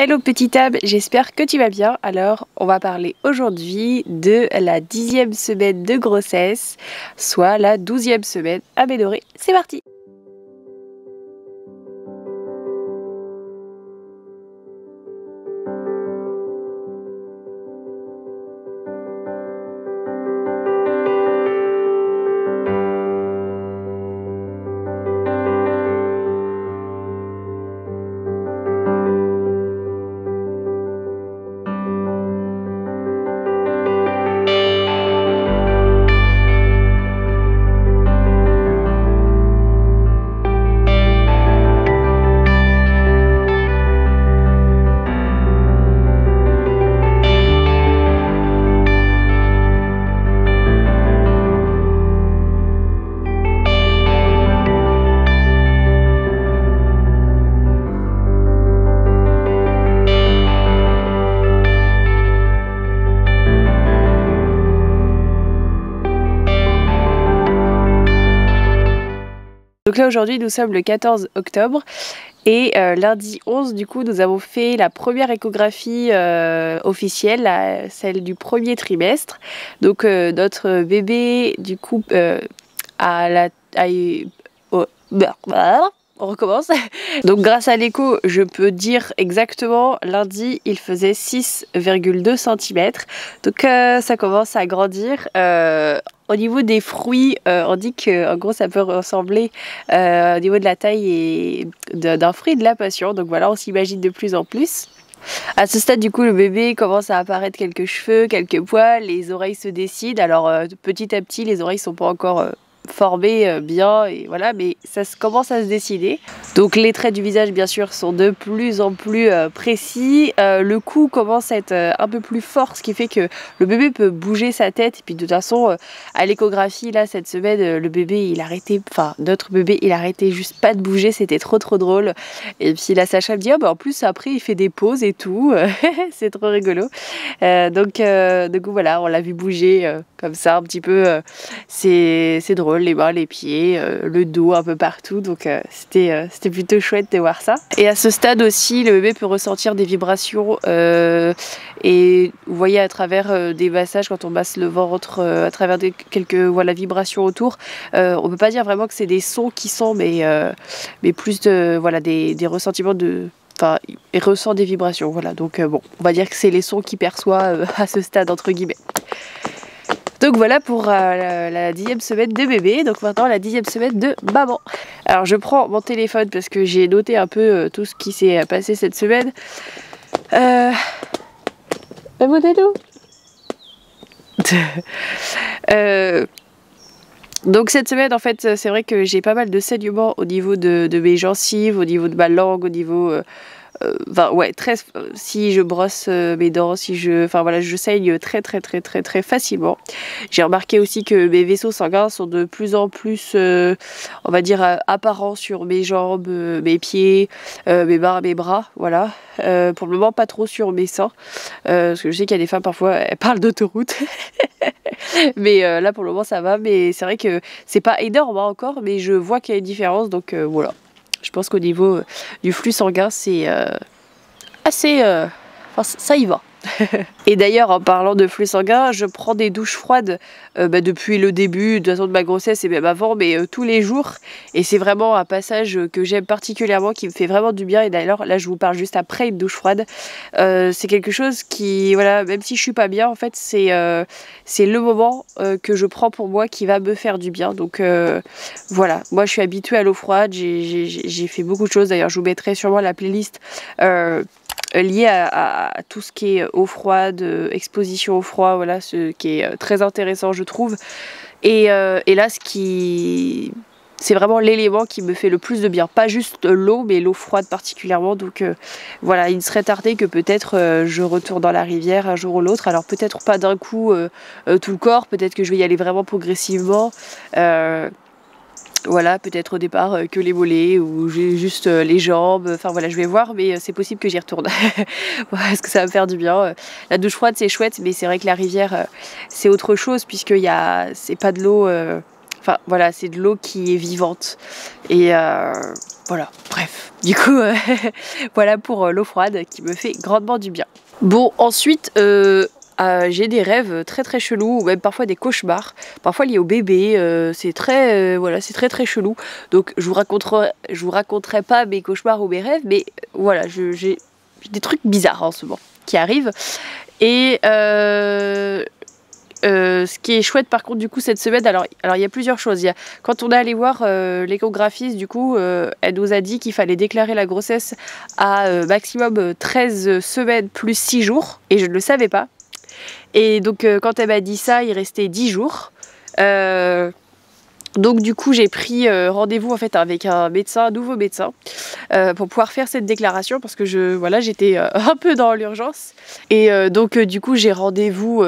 Hello petit Tab, j'espère que tu vas bien. Alors on va parler aujourd'hui de la 10e semaine de grossesse, soit la 12e semaine améliorée. C'est parti! Donc là aujourd'hui nous sommes le 14 octobre et lundi 11 du coup nous avons fait la première échographie officielle, celle du premier trimestre. Donc notre bébé du coup on recommence. Donc grâce à l'écho, je peux dire exactement, lundi, il faisait 6,2 cm. Donc ça commence à grandir. Au niveau des fruits, on dit que en gros ça peut ressembler au niveau de la taille d'un fruit de la passion. Donc voilà, on s'imagine de plus en plus. À ce stade du coup le bébé commence à apparaître quelques cheveux, quelques poils, les oreilles se décident. Alors petit à petit les oreilles sont pas encore formées bien et voilà, mais ça commence à se décider. Donc les traits du visage bien sûr sont de plus en plus précis. Le cou commence à être un peu plus fort, ce qui fait que le bébé peut bouger sa tête. Et puis de toute façon à l'échographie là cette semaine le bébé il arrêtait, enfin notre bébé il arrêtait juste pas de bouger, c'était trop drôle. Et puis la sage-femme dit oh, bah en plus après il fait des pauses et tout. C'est trop rigolo. Donc voilà, on l'a vu bouger comme ça un petit peu. C'est drôle, les mains, les pieds, le dos un peu partout. Donc c'était plutôt chouette de voir ça. Et à ce stade aussi le bébé peut ressentir des vibrations et vous voyez à travers des massages quand on masse le ventre, à travers quelques vibrations autour, on peut pas dire vraiment que c'est des sons qui sont, mais plus des ressentiments de... Enfin, il ressent des vibrations, voilà. Donc bon, on va dire que c'est les sons qu'il perçoit à ce stade entre guillemets. Donc voilà pour la 10e semaine de bébé. Donc maintenant la 10e semaine de maman. Alors je prends mon téléphone parce que j'ai noté un peu tout ce qui s'est passé cette semaine. Mon doudou. Donc cette semaine en fait c'est vrai que j'ai pas mal de saignements au niveau de mes gencives, au niveau de ma langue, au niveau... si je brosse mes dents, je saigne très facilement. J'ai remarqué aussi que mes vaisseaux sanguins sont de plus en plus, on va dire, apparents sur mes jambes, mes pieds, mes mains, mes bras, voilà. Pour le moment, pas trop sur mes seins, parce que je sais qu'il y a des femmes parfois, elles parlent d'autoroute. Mais là pour le moment ça va, mais c'est vrai que c'est pas énorme hein, encore, mais je vois qu'il y a une différence, donc voilà. Je pense qu'au niveau du flux sanguin, c'est assez... ça y va. Et d'ailleurs, en parlant de flux sanguin, je prends des douches froides depuis le début de ma grossesse et même avant, mais tous les jours. Et c'est vraiment un passage que j'aime particulièrement, qui me fait vraiment du bien. Et d'ailleurs, là, je vous parle juste après une douche froide. C'est quelque chose qui, voilà, même si je suis pas bien, en fait, c'est le moment que je prends pour moi qui va me faire du bien. Donc voilà, moi, je suis habituée à l'eau froide. J'ai fait beaucoup de choses. D'ailleurs, je vous mettrai sûrement la playlist lié à tout ce qui est eau froide, exposition au froid, voilà, ce qui est très intéressant je trouve. Et là c'est vraiment l'élément qui me fait le plus de bien, pas juste l'eau mais l'eau froide particulièrement. Donc voilà, il serait tardé que peut-être je retourne dans la rivière un jour ou l'autre. Alors peut-être pas d'un coup tout le corps, peut-être que je vais y aller vraiment progressivement. Voilà, peut-être au départ que les mollets ou juste les jambes, enfin voilà, je vais voir, mais c'est possible que j'y retourne. Parce que ça va me faire du bien. La douche froide c'est chouette, mais c'est vrai que la rivière c'est autre chose, puisque c'est pas de l'eau, enfin voilà, c'est de l'eau qui est vivante. Et Voilà, bref. Du coup, voilà pour l'eau froide qui me fait grandement du bien. Bon, ensuite, j'ai des rêves très très chelous, ou même parfois des cauchemars, parfois liés au bébé. C'est très, voilà, c'est très très chelou. Donc je vous raconterai pas mes cauchemars ou mes rêves, mais voilà, j'ai des trucs bizarres en ce moment qui arrivent. Et ce qui est chouette par contre du coup cette semaine, alors il y a plusieurs choses. Quand on est allé voir l'échographiste, du coup elle nous a dit qu'il fallait déclarer la grossesse à maximum 13 semaines plus 6 jours, et je ne le savais pas. Et donc quand elle m'a dit ça, il restait 10 jours. Donc du coup j'ai pris rendez-vous en fait avec un nouveau médecin, pour pouvoir faire cette déclaration, parce que j'étais un peu dans l'urgence. Et donc du coup j'ai rendez-vous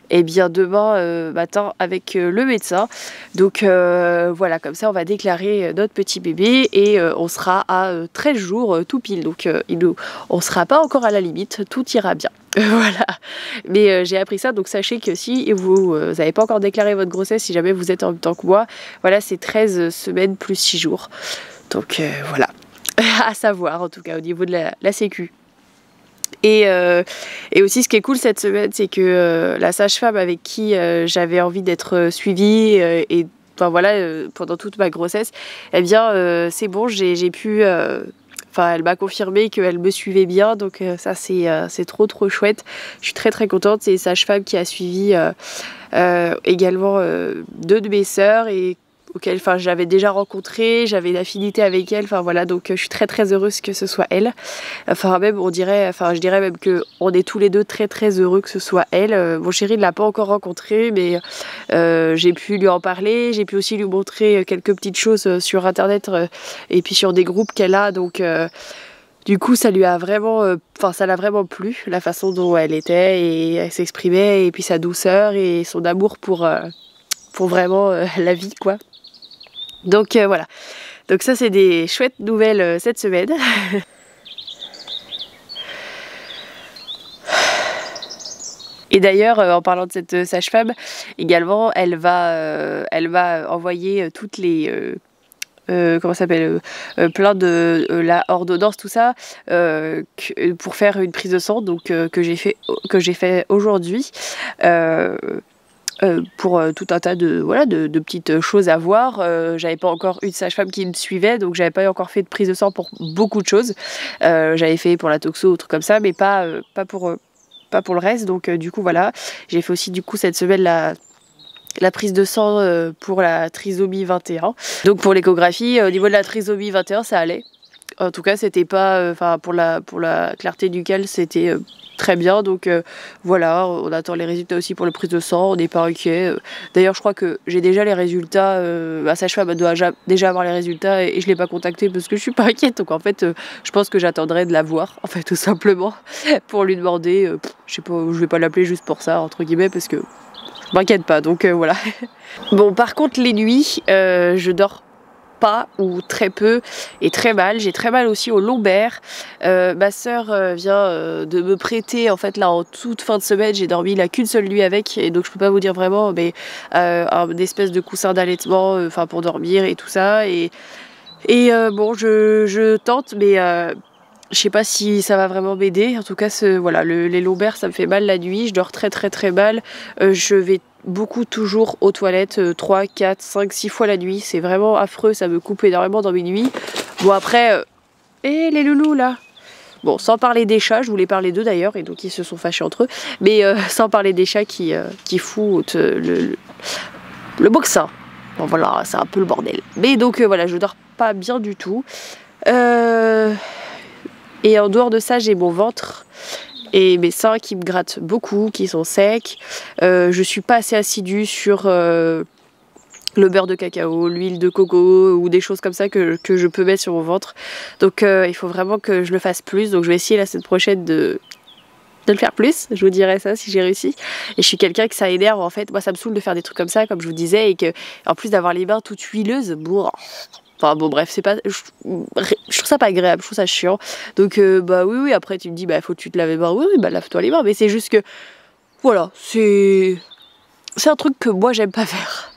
demain matin avec le médecin. Donc voilà, comme ça on va déclarer notre petit bébé et on sera à 13 jours tout pile. Donc on sera pas encore à la limite, tout ira bien. Voilà, mais j'ai appris ça, donc sachez que si vous n'avez pas encore déclaré votre grossesse, si jamais vous êtes en même temps que moi, voilà, c'est 13 semaines plus 6 jours. Donc voilà, à savoir en tout cas au niveau de la sécu. Et aussi ce qui est cool cette semaine, c'est que la sage-femme avec qui j'avais envie d'être suivie et enfin voilà, pendant toute ma grossesse, eh bien c'est bon, j'ai pu... elle m'a confirmé qu'elle me suivait bien, donc ça c'est trop chouette. Je suis très contente. C'est une sage-femme qui a suivi également deux de mes sœurs et auquel j'avais déjà rencontré, j'avais une affinité avec elle, voilà, donc je suis très heureuse que ce soit elle. Je dirais même que on est tous les deux très heureux que ce soit elle. Mon chéri ne l'a pas encore rencontrée, mais j'ai pu lui en parler, j'ai pu aussi lui montrer quelques petites choses sur internet et puis sur des groupes qu'elle a, donc du coup ça lui a vraiment, ça l'a vraiment plu, la façon dont elle était et elle s'exprimait, et puis sa douceur et son amour pour vraiment la vie, quoi. Donc voilà, donc ça c'est des chouettes nouvelles cette semaine. Et d'ailleurs, en parlant de cette sage-femme, également, elle va envoyer toutes les... comment ça s'appelle, plein de la ordonnance, tout ça, pour faire une prise de sang, donc que j'ai fait aujourd'hui. Pour tout un tas de petites choses à voir. J'avais pas encore une sage-femme qui me suivait, donc j'avais pas encore fait de prise de sang pour beaucoup de choses. J'avais fait pour la toxo ou trucs comme ça, mais pas pour le reste. Donc du coup voilà, j'ai fait aussi du coup cette semaine la prise de sang pour la trisomie 21. Donc pour l'échographie, au niveau de la trisomie 21, ça allait. En tout cas, c'était pas, pour la clarté ducale, c'était très bien. Donc voilà, on attend les résultats aussi pour la prise de sang, on n'est pas inquiet. D'ailleurs, je crois que j'ai déjà les résultats. Ma sage-femme doit déjà avoir les résultats et je l'ai pas contactée parce que je suis pas inquiète. Donc en fait, je pense que j'attendrai de la voir, en fait, tout simplement, pour lui demander. Je sais pas, je vais pas l'appeler juste pour ça, entre guillemets, parce que je m'inquiète pas. Donc voilà. Bon, par contre, les nuits, je dors pas ou très peu et très mal. J'ai très mal aussi au lombaire. Ma sœur vient de me prêter, en fait là en toute fin de semaine, j'ai dormi là qu'une seule nuit avec, et donc je peux pas vous dire vraiment, mais une espèce de coussin d'allaitement pour dormir et tout ça, et bon je tente, mais je sais pas si ça va vraiment m'aider. En tout cas voilà, les lombaires ça me fait mal la nuit, je dors très mal. Je vais beaucoup toujours aux toilettes 3, 4, 5, 6 fois la nuit. C'est vraiment affreux, ça me coupe énormément dans mes nuits. Bon après, les loulous là. Bon, sans parler des chats, je voulais parler d'eux d'ailleurs, et donc ils se sont fâchés entre eux. Mais sans parler des chats qui foutent le boxin. Bon voilà, c'est un peu le bordel. Mais donc voilà, je dors pas bien du tout. Et en dehors de ça, j'ai mon ventre et mes seins qui me grattent beaucoup, qui sont secs. Je suis pas assez assidue sur le beurre de cacao, l'huile de coco ou des choses comme ça que je peux mettre sur mon ventre. Donc il faut vraiment que je le fasse plus. Donc je vais essayer la semaine prochaine de le faire plus. Je vous dirai ça si j'ai réussi. Et je suis quelqu'un que ça énerve en fait. Moi ça me saoule de faire des trucs comme ça, comme je vous disais, et que en plus d'avoir les mains toutes huileuses, bon... Enfin bon bref, je trouve ça pas agréable, je trouve ça chiant. Donc oui, après tu me dis faut que tu te laves les mains. Oui, lave-toi les mains, mais c'est juste que voilà, c'est un truc que moi j'aime pas faire.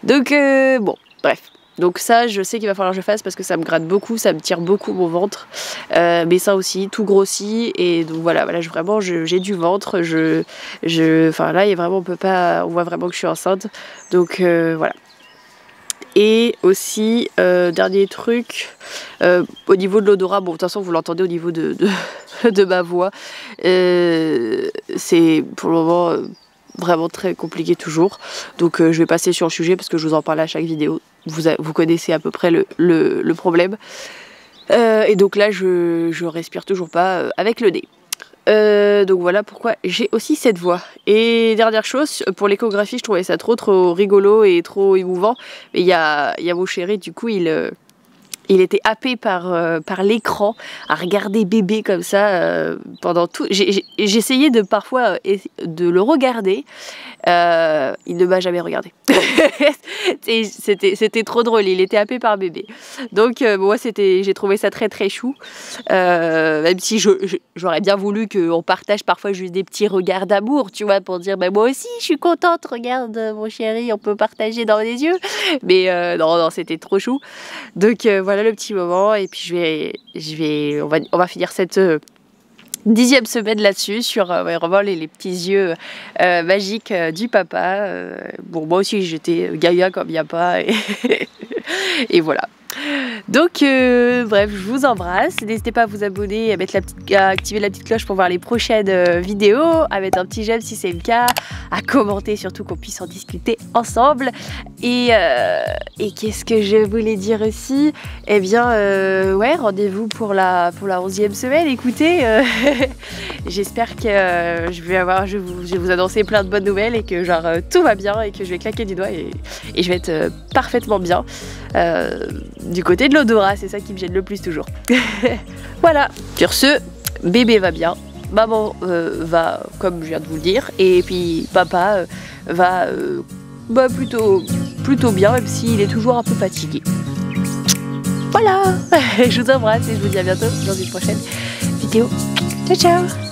Donc bon, bref. Donc ça, je sais qu'il va falloir que je fasse parce que ça me gratte beaucoup, ça me tire beaucoup mon ventre. Mes seins aussi, tout grossit. Et donc voilà, vraiment, j'ai du ventre. Enfin là, on voit vraiment que je suis enceinte. Donc voilà. Et aussi, dernier truc, au niveau de l'odorat, bon de toute façon vous l'entendez au niveau de ma voix, c'est pour le moment vraiment très compliqué toujours. Donc je vais passer sur le sujet parce que je vous en parle à chaque vidéo, vous connaissez à peu près le problème. Et donc là je respire toujours pas avec le nez. Donc voilà pourquoi j'ai aussi cette voix. Et dernière chose, pour l'échographie, je trouvais ça trop rigolo et trop émouvant. Mais il y a mon chéri, du coup, il était happé par l'écran à regarder bébé comme ça pendant tout. J'essayais de parfois de le regarder. Il ne m'a jamais regardé. C'était trop drôle, il était happé par bébé. Donc moi j'ai trouvé ça très chou. Même si j'aurais bien voulu qu'on partage parfois juste des petits regards d'amour, tu vois, pour dire bah, moi aussi je suis contente, regarde mon chéri, on peut partager dans les yeux. Mais non, c'était trop chou. Donc voilà le petit moment. Et puis on va finir cette 10e semaine là-dessus sur vraiment les petits yeux magiques du papa. Bon, moi aussi j'étais gaga comme il n'y a pas et voilà. Donc bref, je vous embrasse, n'hésitez pas à vous abonner, à activer la petite cloche pour voir les prochaines vidéos, à mettre un petit j'aime si c'est le cas, à commenter surtout qu'on puisse en discuter ensemble. Et qu'est-ce que je voulais dire aussi? Eh bien ouais, rendez-vous pour la 11e semaine. Écoutez, j'espère que je vais vous annoncer plein de bonnes nouvelles et que genre tout va bien et que je vais claquer du doigt et je vais être parfaitement bien. Du côté de l'odorat, c'est ça qui me gêne le plus toujours. Voilà, sur ce, bébé va bien, maman va comme je viens de vous le dire, et puis papa va plutôt bien, même s'il est toujours un peu fatigué. Voilà, je vous embrasse et je vous dis à bientôt dans une prochaine vidéo. Ciao ciao.